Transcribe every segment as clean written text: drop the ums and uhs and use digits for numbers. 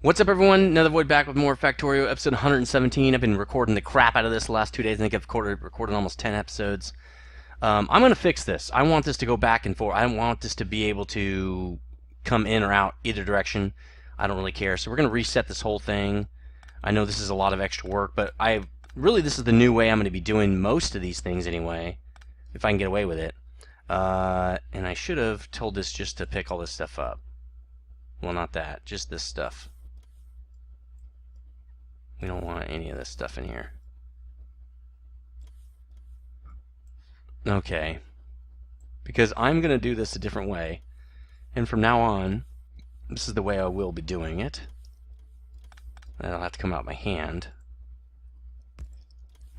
What's up, everyone? Nethervvoid back with more Factorio, episode 117. I've been recording the crap out of this the last 2 days. I think I've recorded almost 10 episodes. I'm going to fix this. I want this to go back and forth. I want this to be able to come in or out either direction. I don't really care. So we're going to reset this whole thing. I know this is a lot of extra work, but this is the new way I'm going to be doing most of these things anyway, if I can get away with it. And I should have told this just to pick all this stuff up. Well, not that. Just this stuff. We don't want any of this stuff in here. Okay. Because I'm going to do this a different way. And from now on, this is the way I will be doing it. That'll have to come out my hand.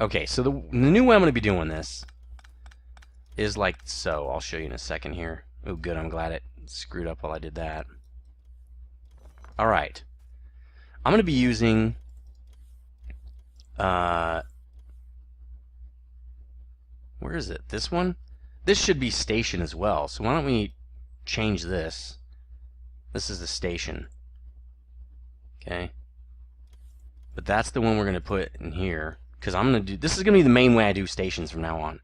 Okay, so the new way I'm going to be doing this is like so. I'll show you in a second here. Oh, good. I'm glad it screwed up while I did that. Alright. I'm going to be using... where is it? This one? This should be station as well. So why don't we change this? This is the station. Okay. But that's the one we're going to put in here. Because I'm going to do... This is going to be the main way I do stations from now on.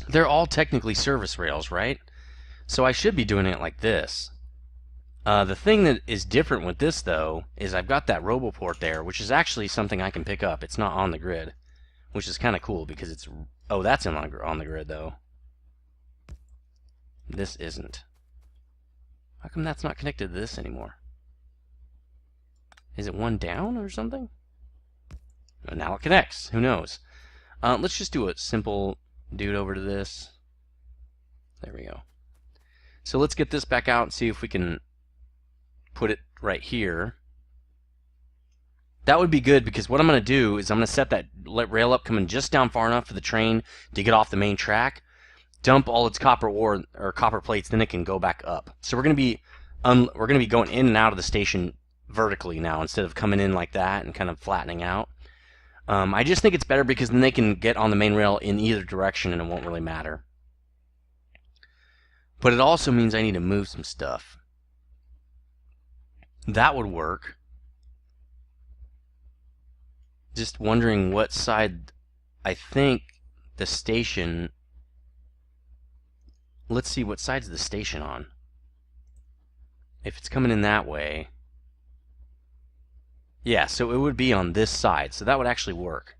They're all technically service rails, right? So I should be doing it like this. The thing that is different with this, though, is I've got that RoboPort there, which is actually something I can pick up. It's not on the grid, which is kind of cool because it's... Oh, that's on the grid, though. This isn't. How come that's not connected to this anymore? Is it one down or something? Oh, now it connects. Who knows? Let's just do a simple dude over to this. There we go. So let's get this back out and see if we can put it right here. That would be good because what I'm going to do is I'm going to set that rail up coming just down far enough for the train to get off the main track, dump all its copper ore or copper plates, then it can go back up. So we're going to be going in and out of the station vertically now instead of coming in like that and kind of flattening out. I just think it's better because then they can get on the main rail in either direction and it won't really matter. But it also means I need to move some stuff. That would work. Just wondering what side. I think the station... Let's see, what side's the station on? If it's coming in that way... Yeah, so it would be on this side, so that would actually work.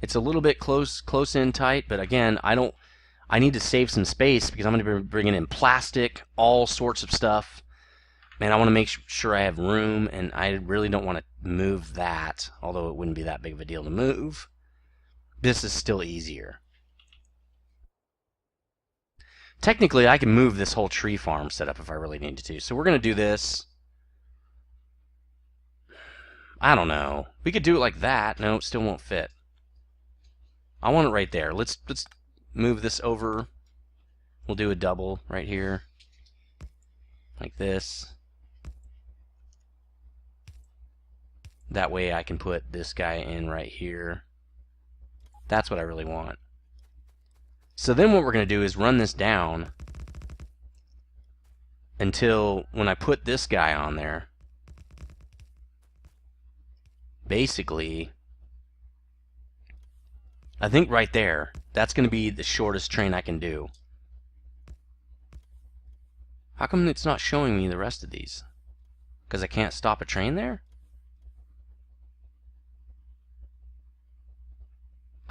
It's a little bit close in tight, but again, I need to save some space because I'm going to be bringing in plastic, all sorts of stuff. Man, I want to make sure I have room, and I really don't want to move that, although it wouldn't be that big of a deal to move. This is still easier. Technically, I can move this whole tree farm setup if I really needed to. So we're going to do this. I don't know. We could do it like that. No, it still won't fit. I want it right there. Let's move this over. We'll do a double right here. Like this. That way I can put this guy in right here. That's what I really want. So then what we're going to do is run this down until when I put this guy on there, basically, I think right there, that's going to be the shortest train I can do. How come it's not showing me the rest of these? Because I can't stop a train there?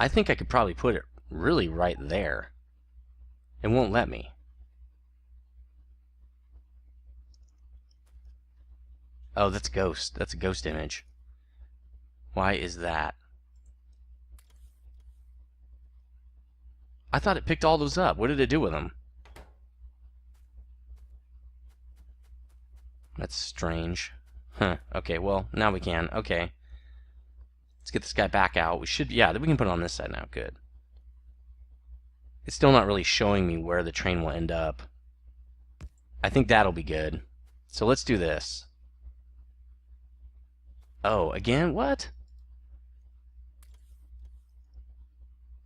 I think I could probably put it really right there. It won't let me. Oh, that's ghost. That's a ghost image. Why is that? I thought it picked all those up. What did it do with them? That's strange. Huh. Okay, well, now we can. Okay. Let's get this guy back out. We should, yeah, we can put it on this side now. Good. It's still not really showing me where the train will end up. I think that'll be good. So let's do this. Oh, again? What?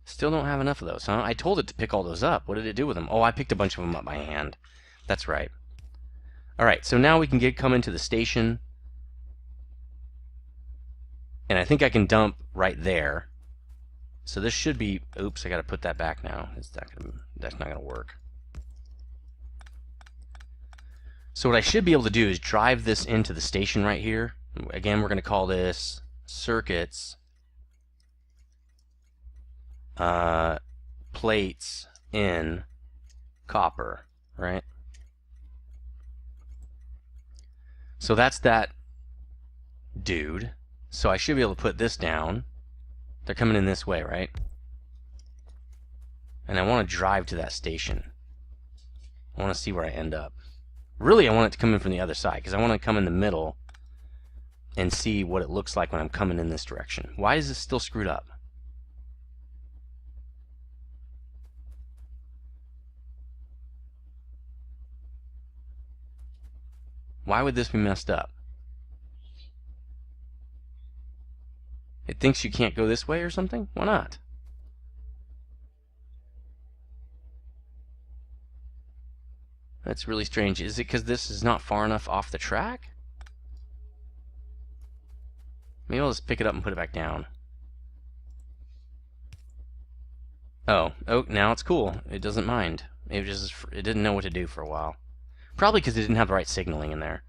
Still don't have enough of those, huh? I told it to pick all those up. What did it do with them? Oh, I picked a bunch of them up by hand. That's right. Alright, so now we can come into the station. And I think I can dump right there. So this should be, oops, I gotta put that back now. That's not gonna work. So what I should be able to do is drive this into the station right here. Again, we're gonna call this circuits plates in copper, right? So that's that dude. So I should be able to put this down. They're coming in this way, right? And I want to drive to that station. I want to see where I end up. Really, I want it to come in from the other side, because I want to come in the middle and see what it looks like when I'm coming in this direction. Why is this still screwed up? Why would this be messed up? It thinks you can't go this way or something? Why not? That's really strange. Is it because this is not far enough off the track? Maybe I'll just pick it up and put it back down. Oh, now it's cool. It doesn't mind. It didn't know what to do for a while. Probably because it didn't have the right signaling in there.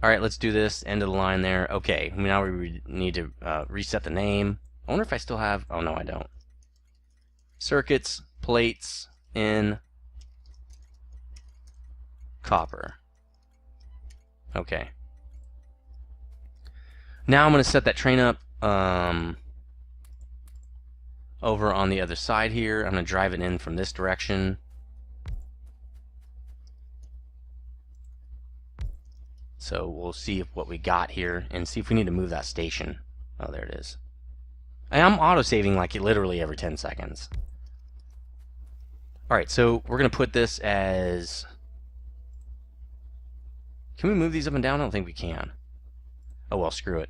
Alright, let's do this. End of the line there. Okay, now we need to reset the name. I wonder if I still have... Oh, no, I don't. Circuits, plates, in copper. Okay. Now I'm going to set that train up over on the other side here. I'm going to drive it in from this direction. So we'll see what we got here and see if we need to move that station. Oh, there it is. I'm auto-saving like literally every 10 seconds. Alright, so we're going to put this as... Can we move these up and down? I don't think we can. Oh well, screw it.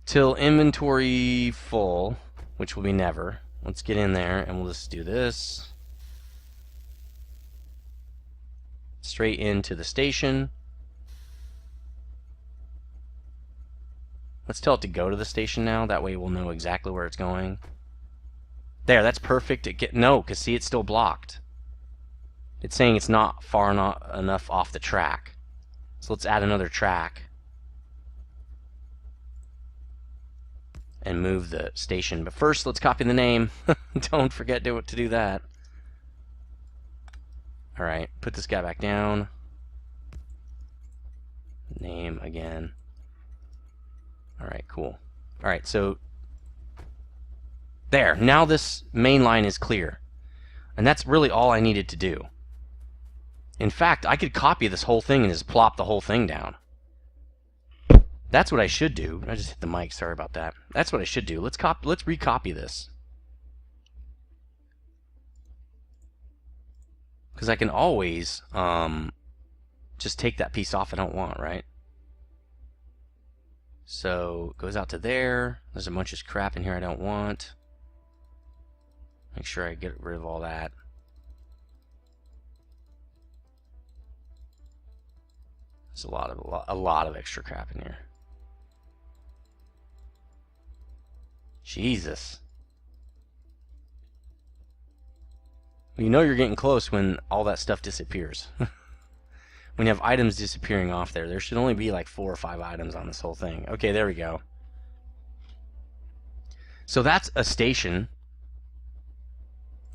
Till inventory full, which will be never. Let's get in there and we'll just do this. Straight into the station. Let's tell it to go to the station now. That way we'll know exactly where it's going. There, that's perfect. No, because see, it's still blocked. It's saying it's not far enough off the track. So let's add another track. And move the station. But first, let's copy the name. Don't forget to do that. Alright, put this guy back down. Name again. Alright, cool. Alright, so there. Now this main line is clear. And that's really all I needed to do. In fact, I could copy this whole thing and just plop the whole thing down. That's what I should do. I just hit the mic, sorry about that. That's what I should do. Let's recopy this. Because I can always just take that piece off I don't want, right? So it goes out to there. There's a bunch of crap in here I don't want. Make sure I get rid of all that. There's a lot of extra crap in here. Jesus. You know you're getting close when all that stuff disappears. When you have items disappearing off there, there should only be like 4 or 5 items on this whole thing. Okay, there we go. So that's a station.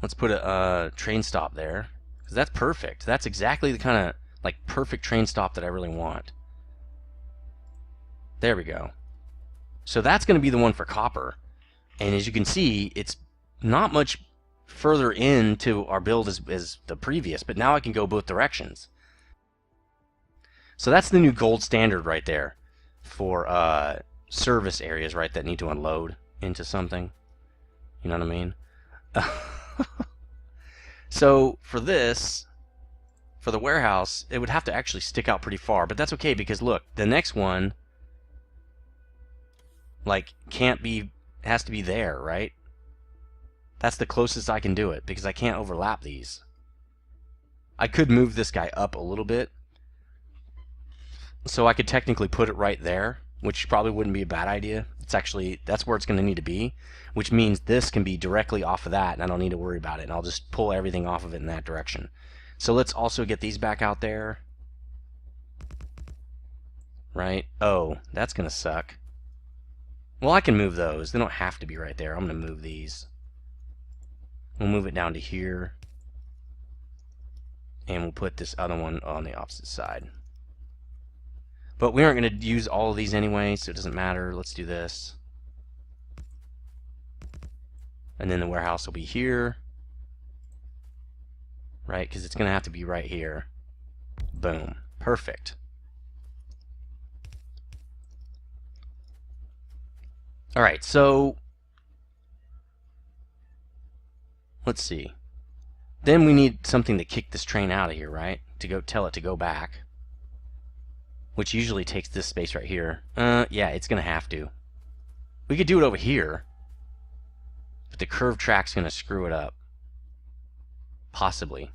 Let's put a train stop there, because that's perfect. That's exactly the kind of like perfect train stop that I really want. There we go. So that's going to be the one for copper. And as you can see, it's not much further into our build as the previous, but now I can go both directions. So that's the new gold standard right there for service areas, right, that need to unload into something. You know what I mean? So for this, for the warehouse, it would have to actually stick out pretty far, but that's okay because look, the next one like has to be there, right? That's the closest I can do it because I can't overlap these. I could move this guy up a little bit, So I could technically put it right there, which probably wouldn't be a bad idea. It's actually, that's where it's going to need to be, which means this can be directly off of that, and I don't need to worry about it. And I'll just pull everything off of it in that direction. So let's also get these back out there. Right? Oh, that's going to suck. Well, I can move those. They don't have to be right there. I'm going to move these. We'll move it down to here. And we'll put this other one on the opposite side. But we aren't going to use all of these anyway, so it doesn't matter. Let's do this. And then the warehouse will be here. Right? Because it's going to have to be right here. Boom. Perfect. Alright, so let's see. Then we need something to kick this train out of here, right? To go tell it to go back. Which usually takes this space right here. Yeah, it's going to have to. We could do it over here. But the curved track's going to screw it up. Possibly.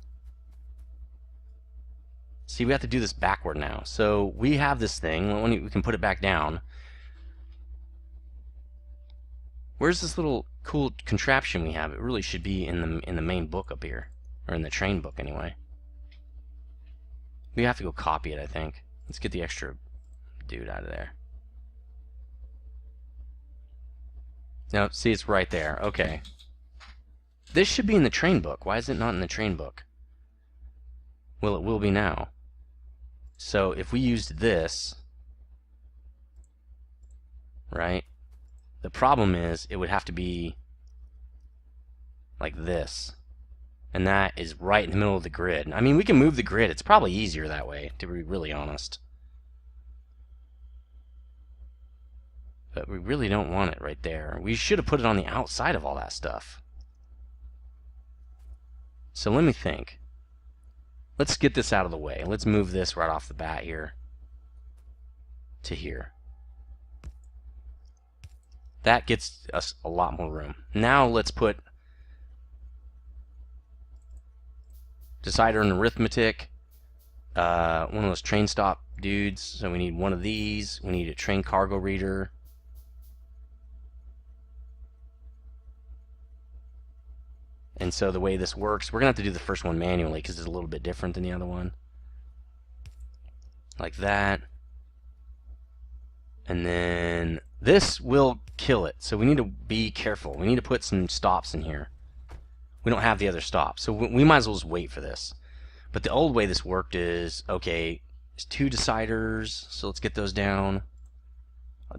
See, we have to do this backward now. So we have this thing. We can put it back down. Where's this little cool contraption we have? It really should be in the main book up here. Or in the train book, anyway. We have to go copy it, I think. Let's get the extra dude out of there. No, see, it's right there. Okay. This should be in the train book. Why is it not in the train book? Well, it will be now. So if we used this, right? The problem is it would have to be like this. And that is right in the middle of the grid. I mean, we can move the grid. It's probably easier that way, to be really honest. But we really don't want it right there. We should have put it on the outside of all that stuff. So let me think. Let's get this out of the way. Let's move this right off the bat here to here. That gets us a lot more room. Now let's put decider and arithmetic. One of those train stop dudes. So we need one of these. We need a train cargo reader. And so the way this works, we're going to have to do the first one manually because it's a little bit different than the other one. Like that. And then this will kill it. So we need to be careful. We need to put some stops in here. We don't have the other stops. So we might as well just wait for this. But the old way this worked is, okay, there's two deciders. So let's get those down.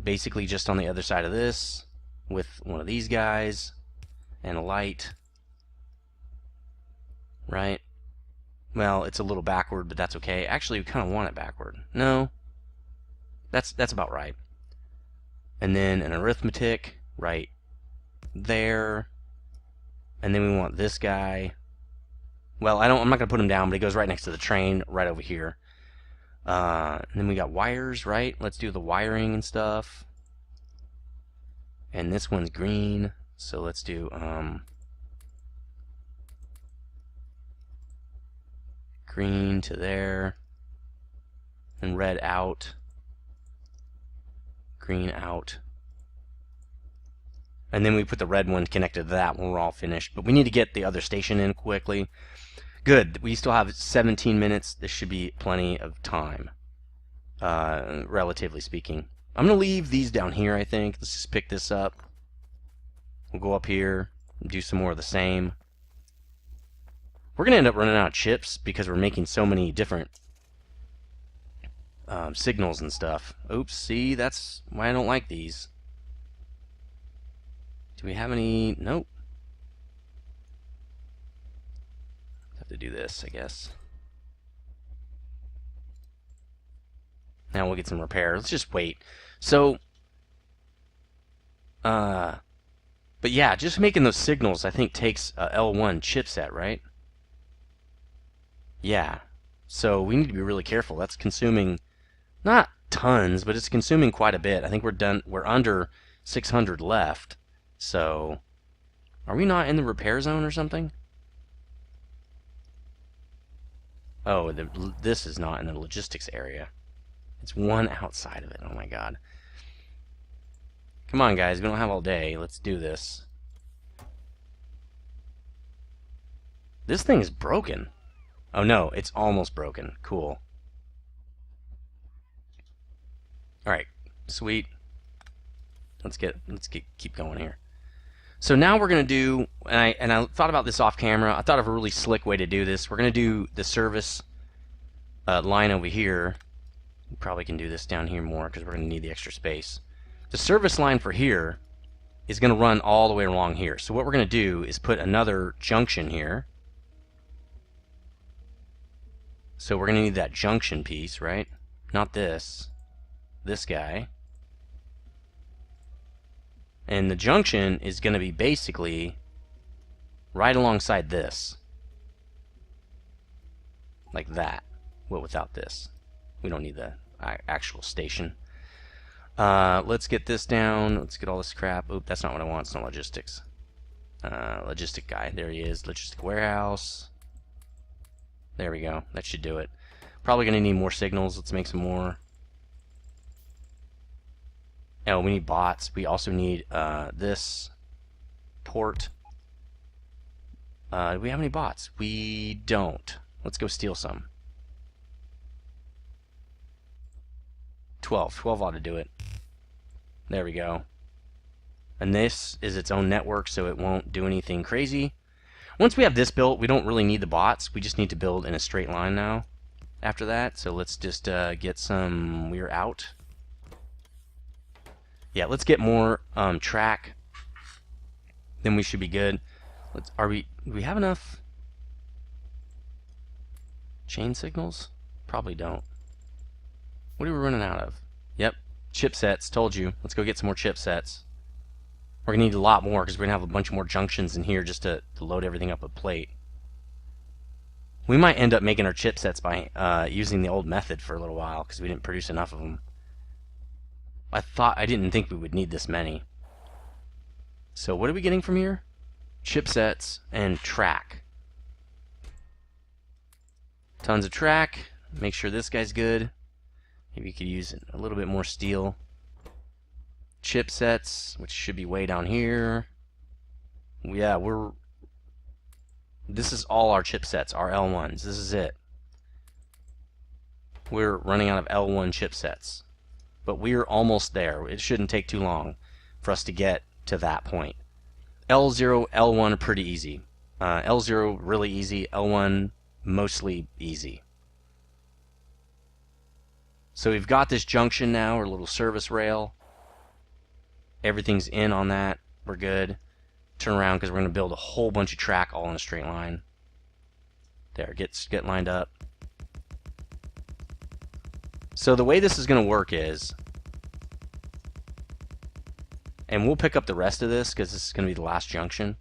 Basically just on the other side of this with one of these guys and a light. Right? Well, it's a little backward, but that's okay. Actually, we kind of want it backward. No. That's about right. And then an arithmetic right there. And then we want this guy. Well, I'm not going to put him down, but he goes right next to the train, right over here. And then we got wires, right? Let's do the wiring and stuff. And this one's green, so let's do green to there, and red out, green out. And then we put the red one connected to that when we're all finished. But we need to get the other station in quickly. Good. We still have 17 minutes. This should be plenty of time, relatively speaking. I'm going to leave these down here, I think. Let's just pick this up. We'll go up here and do some more of the same. We're going to end up running out of chips because we're making so many different signals and stuff. Oops, see, that's why I don't like these. Do we have any? Nope. Have to do this, I guess. Now we'll get some repair. Let's just wait. So, but yeah, just making those signals, I think, takes a L1 chipset, right? Yeah. So we need to be really careful. That's consuming, not tons, but it's consuming quite a bit. I think we're under 600 left. So, are we not in the repair zone or something? Oh, this is not in the logistics area. It's one outside of it. Oh my god. Come on, guys. We don't have all day. Let's do this. This thing is broken. Oh no, it's almost broken. Cool. Alright, sweet. Let's keep going here. So now we're gonna do, and I thought about this off camera. I thought of a really slick way to do this. We're gonna do the service line over here. We probably can do this down here more because we're gonna need the extra space. The service line for here is gonna run all the way along here. So what we're gonna do is put another junction here. So we're gonna need that junction piece, right? Not this. This guy. And the junction is going to be basically right alongside this. Like that. Well, without this. We don't need the actual station. Let's get this down. Let's get all this crap. Oop, that's not what I want. It's not logistics. Logistic guy. There he is. Logistic warehouse. There we go. That should do it. Probably going to need more signals. Let's make some more. Oh, we need bots. We also need this port. Do we have any bots? We don't. Let's go steal some. 12. 12 ought to do it. There we go. And this is its own network, so it won't do anything crazy. Once we have this built, we don't really need the bots. We just need to build in a straight line now after that. So let's just get some... We're out. Yeah, let's get more track. Then we should be good. Do we have enough chain signals? Probably don't. What are we running out of? Yep, chipsets. Told you. Let's go get some more chipsets. We're gonna need a lot more because we're gonna have a bunch more junctions in here just to load everything up with plate. We might end up making our chipsets by using the old method for a little while because we didn't produce enough of them. I didn't think we would need this many. So what are we getting from here? Chipsets and track. Tons of track. Make sure this guy's good. Maybe you could use a little bit more steel. Chipsets, which should be way down here. Yeah, this is all our chipsets, our L1s. This is it. We're running out of L1 chipsets. But we're almost there. It shouldn't take too long for us to get to that point. L0, L1 are pretty easy. L0 really easy. L1 mostly easy. So we've got this junction now, our little service rail. Everything's in on that. We're good. Turn around because we're going to build a whole bunch of track all in a straight line. There, get lined up. So the way this is going to work is, and we'll pick up the rest of this because this is going to be the last junction,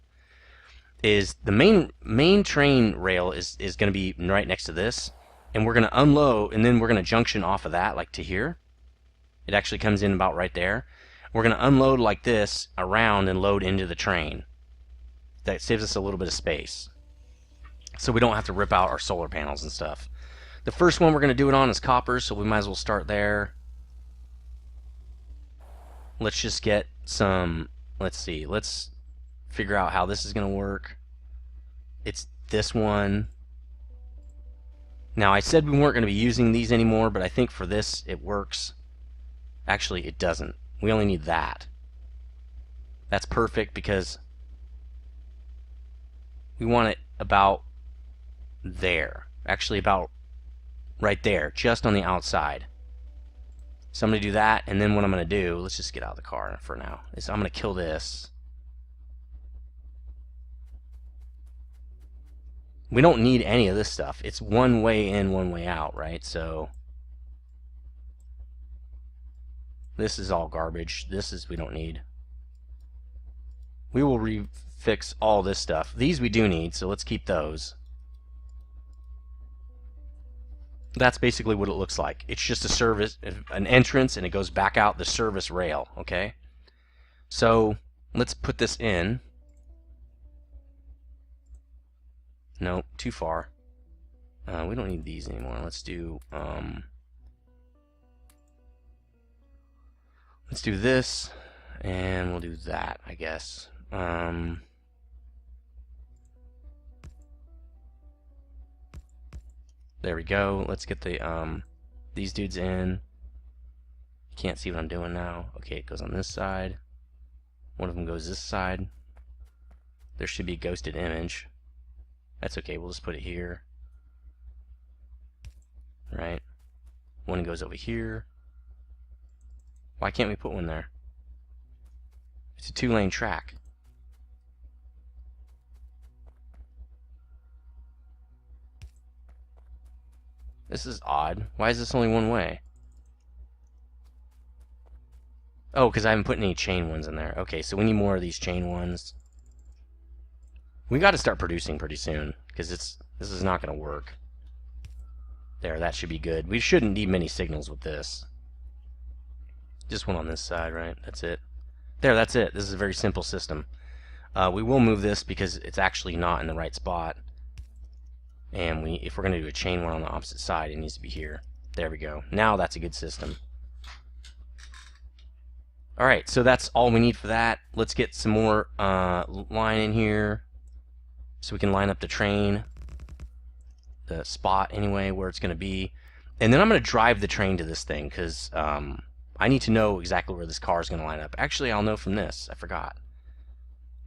is the main train rail is going to be right next to this, and we're going to unload, and then we're going to junction off of that like to here. It actually comes in about right there. We're going to unload like this around and load into the train. That saves us a little bit of space, so we don't have to rip out our solar panels and stuff. The first one we're going to do it on is copper, so we might as well start there. Let's just get some, let's see, let's figure out how this is going to work. It's this one. Now I said we weren't going to be using these anymore, but I think for this it works. Actually, it doesn't. We only need that. That's perfect because we want it about there. Actually about right there, just on the outside. So I'm going to do that, and then what I'm going to do, let's just get out of the car for now, is I'm going to kill this. We don't need any of this stuff. It's one way in, one way out, right? So this is all garbage. We don't need. We will refix all this stuff. These we do need, so let's keep those. That's basically what it looks like. It's just a service, an entrance, and it goes back out the service rail, okay? So let's put this in. No, too far. We don't need these anymore. Let's do Let's do this, and we'll do that, I guess. There we go. Let's get the these dudes in. Can't see what I'm doing now. Okay, it goes on this side. One of them goes this side. There should be a ghosted image. That's okay, we'll just put it here. Right? One goes over here. Why can't we put one there? It's a 2-lane track. This is odd. Why is this only one way? Oh, because I haven't put any chain ones in there. Okay, so we need more of these chain ones. We got to start producing pretty soon, because this is not going to work. There, that should be good. We shouldn't need many signals with this. Just one on this side, right? That's it. There, that's it. This is a very simple system. We will move this because it's actually not in the right spot. And if we're going to do a chain one on the opposite side, it needs to be here. There we go. Now that's a good system. Alright, so that's all we need for that. Let's get some more line in here so we can line up the train, the spot anyway, where it's going to be. And then I'm going to drive the train to this thing because I need to know exactly where this car is going to line up. Actually, I'll know from this. I forgot.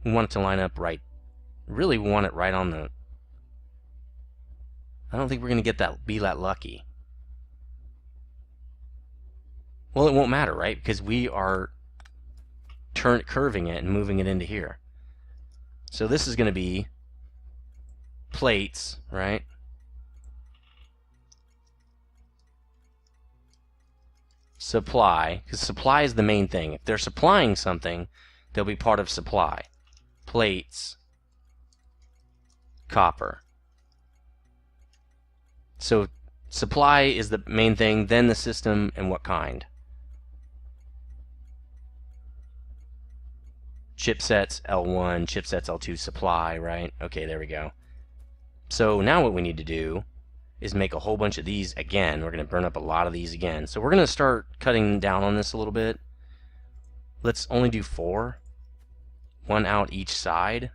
We want it to line up right. Really, we want it right on the... I don't think we're going to be that lucky. Well, it won't matter, right? Because we are curving it and moving it into here. So this is going to be plates, right? Supply, because supply is the main thing. If they're supplying something, they'll be part of supply. Plates, copper. So supply is the main thing, then the system, and what kind. Chipsets L1, chipsets L2, supply, right? Okay, there we go. So now what we need to do is make a whole bunch of these again. We're going to burn up a lot of these again. So we're going to start cutting down on this a little bit. Let's only do 4. 1 out each side.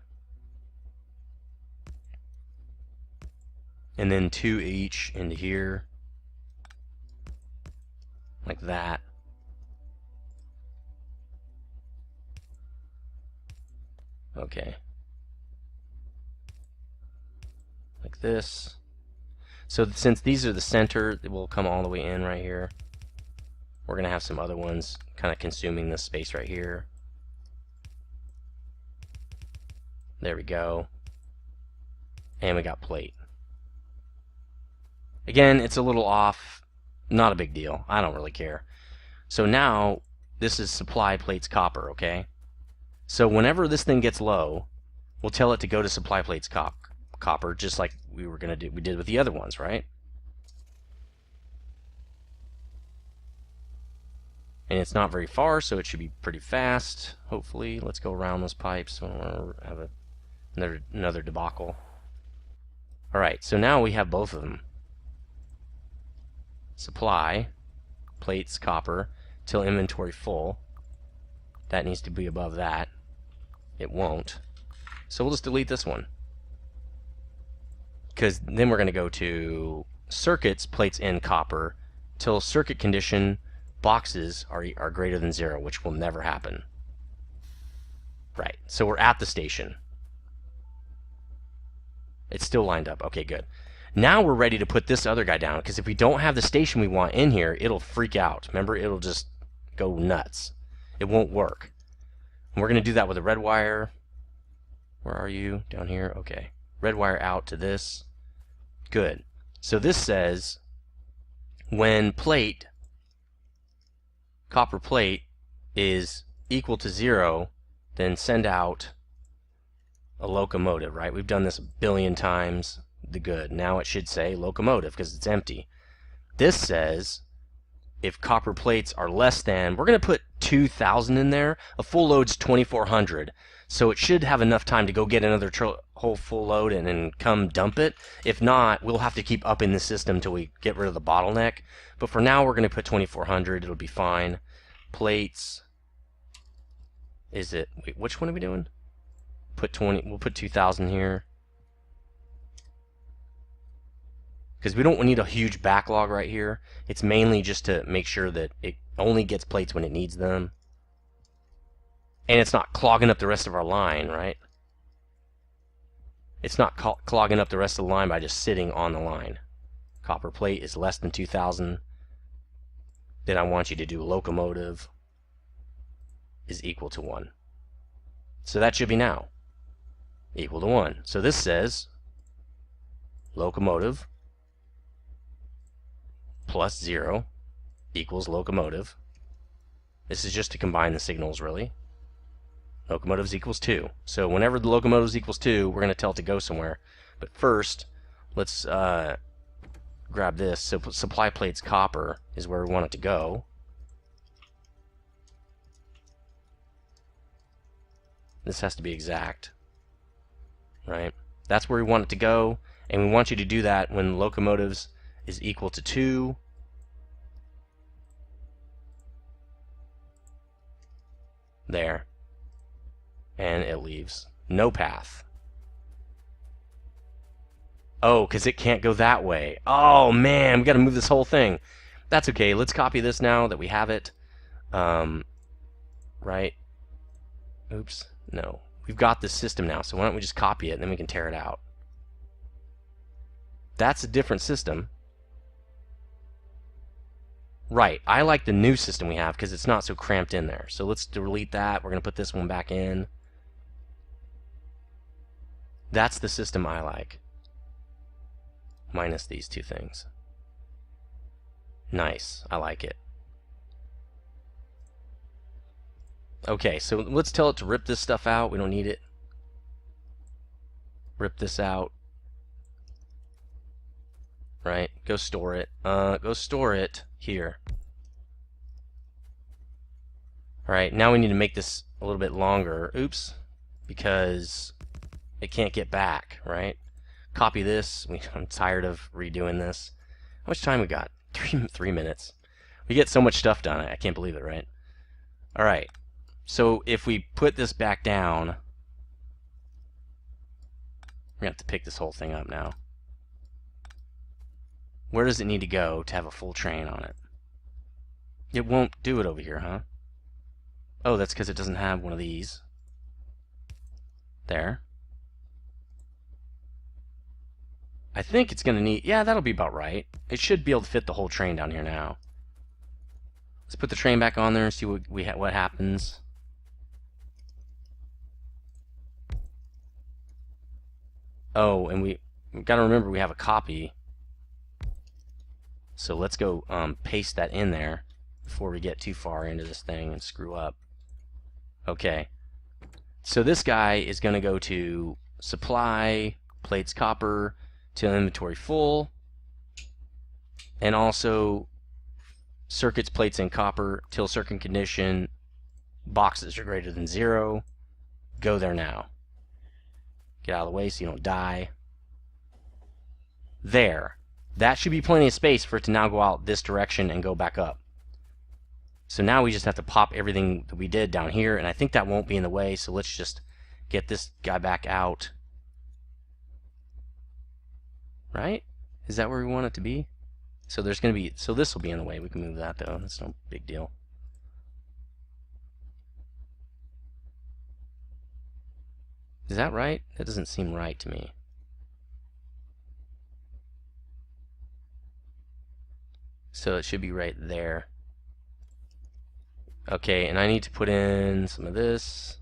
And then 2 each into here. Like that. Okay. Like this. So since these are the center, it will come all the way in right here. We're going to have some other ones kind of consuming this space right here. There we go. And we got plate. Again, it's a little off. Not a big deal. I don't really care. So now, this is supply plates copper, okay? So whenever this thing gets low, we'll tell it to go to supply plates copper, just like we did with the other ones, right? And it's not very far, so it should be pretty fast, hopefully. Let's go around those pipes. I don't want to have another debacle. Alright, so now we have both of them. Supply, plates, copper, till inventory full. That needs to be above that. It won't. So we'll just delete this one. Because then we're going to go to circuits, plates, and copper, till circuit condition boxes are greater than 0, which will never happen. Right, so we're at the station. It's still lined up. Okay, good. Now we're ready to put this other guy down, because if we don't have the station we want in here, it'll freak out. Remember, it'll just go nuts. It won't work. And we're going to do that with a red wire. Where are you? Down here? Okay. Red wire out to this. Good. So this says when plate, copper plate, is equal to 0, then send out a locomotive, right? We've done this a billion times. The good. Now it should say locomotive because it's empty. This says if copper plates are less than, we're going to put 2,000 in there. A full load's 2,400. So it should have enough time to go get another whole full load and then come dump it. If not, we'll have to keep upping the system until we get rid of the bottleneck. But for now, we're going to put 2,400. It'll be fine. plates. Is it? Wait, which one are we doing? Put 20. We'll put 2,000 here. Because we don't need a huge backlog right here. It's mainly just to make sure that it only gets plates when it needs them. And it's not clogging up the rest of our line, right? It's not clogging up the rest of the line by just sitting on the line. Copper plate is less than 2,000. Then I want you to do locomotive is equal to 1. So that should be now equal to 1. So this says locomotive plus 0 equals locomotive. This is just to combine the signals, really. Locomotives equals 2. So whenever the locomotives equals 2, we're going to tell it to go somewhere. But first, let's grab this. So supply plates copper is where we want it to go. This has to be exact, right? That's where we want it to go, and we want you to do that when locomotives is equal to 2. There. And it leaves. No path. Oh, because it can't go that way. Oh, man, we got to move this whole thing. That's okay. Let's copy this now that we have it. Right? Oops. No. We've got this system now, so why don't we just copy it, and then we can tear it out. That's a different system. Right. I like the new system we have because it's not so cramped in there. So let's delete that. We're going to put this one back in. That's the system I like. Minus these two things. Nice. I like it. Okay, so let's tell it to rip this stuff out. We don't need it. Rip this out. Right? Go store it. Go store it here. Alright, now we need to make this a little bit longer. Oops. Because it can't get back, right? Copy this. I'm tired of redoing this. How much time we got? 3 minutes. We get so much stuff done. I can't believe it, right? Alright. So if we put this back down, we're going to have to pick this whole thing up now. Where does it need to go to have a full train on it? It won't do it over here, huh? Oh, that's because it doesn't have one of these. There. I think it's going to need... Yeah, that'll be about right. It should be able to fit the whole train down here now. Let's put the train back on there and see what happens. Oh, and we've got to remember we have a copy. So let's go paste that in there before we get too far into this thing and screw up. Okay. So this guy is going to go to supply, plates copper, till inventory full, and also circuits, plates, and copper till circuit condition, boxes are greater than 0. Go there now. Get out of the way so you don't die. There. That should be plenty of space for it to now go out this direction and go back up. So now we just have to pop everything that we did down here, and I think that won't be in the way, so let's just get this guy back out. Right? Is that where we want it to be? So there's going to be, so this will be in the way. We can move that though. That's no big deal. Is that right? That doesn't seem right to me. So it should be right there. Okay, and I need to put in some of this,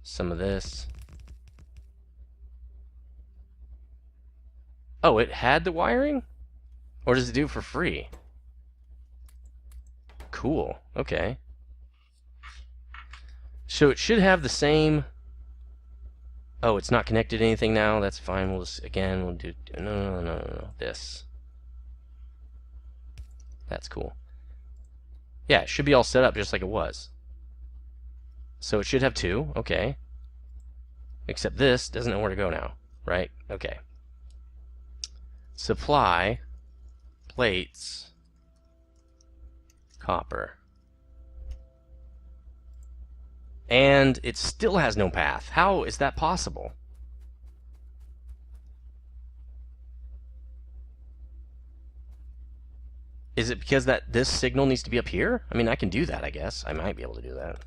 some of this. Oh, it had the wiring? Or does it do it for free? Cool. Okay. So it should have the same... Oh, it's not connected to anything now? That's fine. We'll just, again, we'll do... No. This. That's cool. Yeah, it should be all set up just like it was. So it should have 2. Okay. Except this doesn't know where to go now. Right? Okay. Supply, plates, copper. And it still has no path. How is that possible? Is it because that this signal needs to be up here? I mean, I can do that, I guess. I might be able to do that.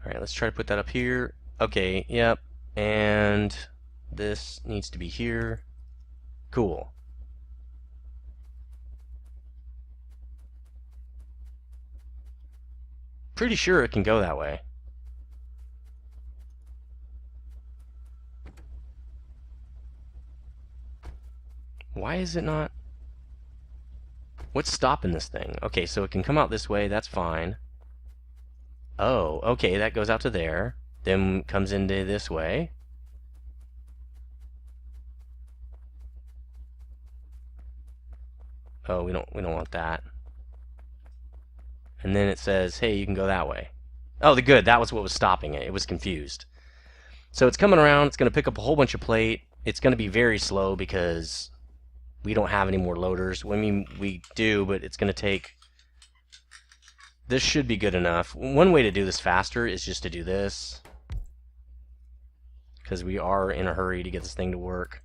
Alright, let's try to put that up here. Okay, yep. And this needs to be here. Cool. Pretty sure it can go that way. Why is it not? What's stopping this thing? Okay, so it can come out this way, that's fine. Oh, okay, that goes out to there. Then comes into this way. Oh, we don't want that. And then it says, hey, you can go that way. Oh, the good, that was what was stopping it. It was confused. So it's coming around, it's going to pick up a whole bunch of plate. It's going to be very slow because we don't have any more loaders. I mean, we do, but it's going to take... This should be good enough. One way to do this faster is just to do this, because we are in a hurry to get this thing to work.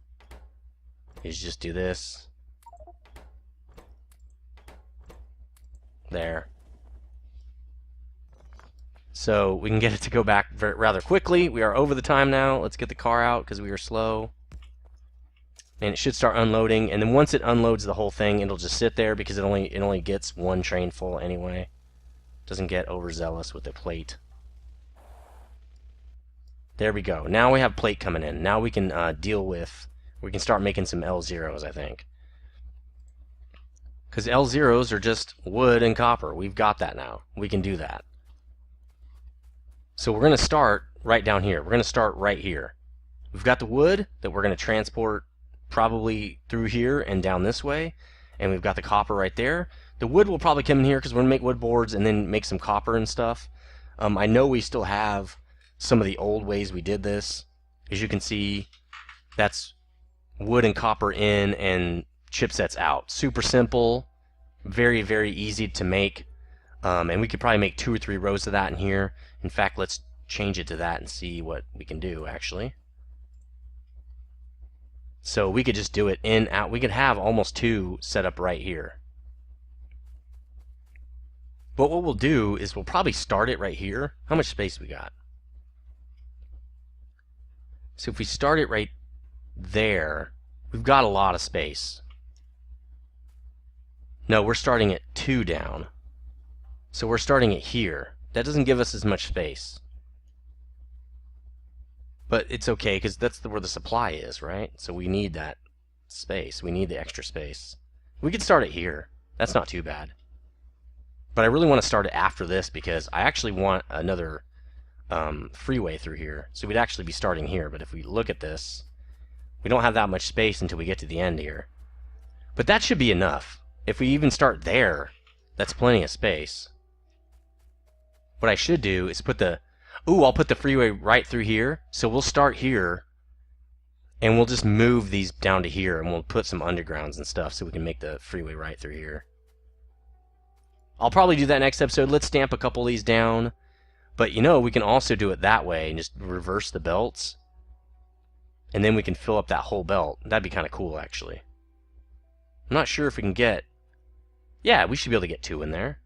Is just do this. There. So we can get it to go back rather quickly. We are over the time now. Let's get the car out because we are slow. And it should start unloading. And then once it unloads the whole thing, it'll just sit there because it only gets one train full anyway. Doesn't get overzealous with the plate. There we go. Now we have plate coming in. Now we can we can start making some L0s, I think. Because L0s are just wood and copper. We've got that now. We can do that. So we're going to start right down here. We're going to start right here. We've got the wood that we're going to transport probably through here and down this way. And we've got the copper right there. The wood will probably come in here because we're going to make wood boards and then make some copper and stuff. I know we still have some of the old ways we did this. As you can see, that's wood and copper in and chipsets out. Super simple, very, very easy to make. And we could probably make 2 or 3 rows of that in here. In fact, let's change it to that and see what we can do, actually. So we could just do it in, out. We could have almost 2 set up right here. But what we'll do is we'll probably start it right here. How much space we got? So if we start it right there, we've got a lot of space. No, we're starting it 2 down. So we're starting it here. That doesn't give us as much space. But it's okay because that's where the supply is, right? So we need that space. We need the extra space. We could start it here. That's not too bad. But I really want to start it after this because I actually want another freeway through here. So we'd actually be starting here. But if we look at this, we don't have that much space until we get to the end here. But that should be enough. If we even start there, that's plenty of space. What I should do is put the... Ooh, I'll put the freeway right through here. So we'll start here. And we'll just move these down to here. And we'll put some undergrounds and stuff so we can make the freeway right through here. I'll probably do that next episode. Let's stamp a couple of these down. But you know, we can also do it that way and just reverse the belts. And then we can fill up that whole belt. That'd be kind of cool, actually. I'm not sure if we can get... Yeah, we should be able to get 2 in there.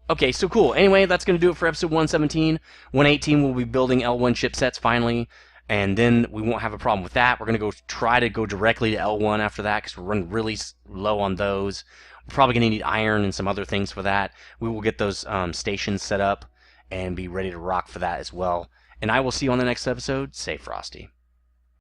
Okay, so cool. Anyway, that's going to do it for episode 117. 118, we'll be building L1 chipsets finally. And then we won't have a problem with that. We're going to try to go directly to L1 after that because we're running really low on those. We're probably going to need iron and some other things for that. We will get those stations set up and be ready to rock for that as well. And I will see you on the next episode. Stay frosty.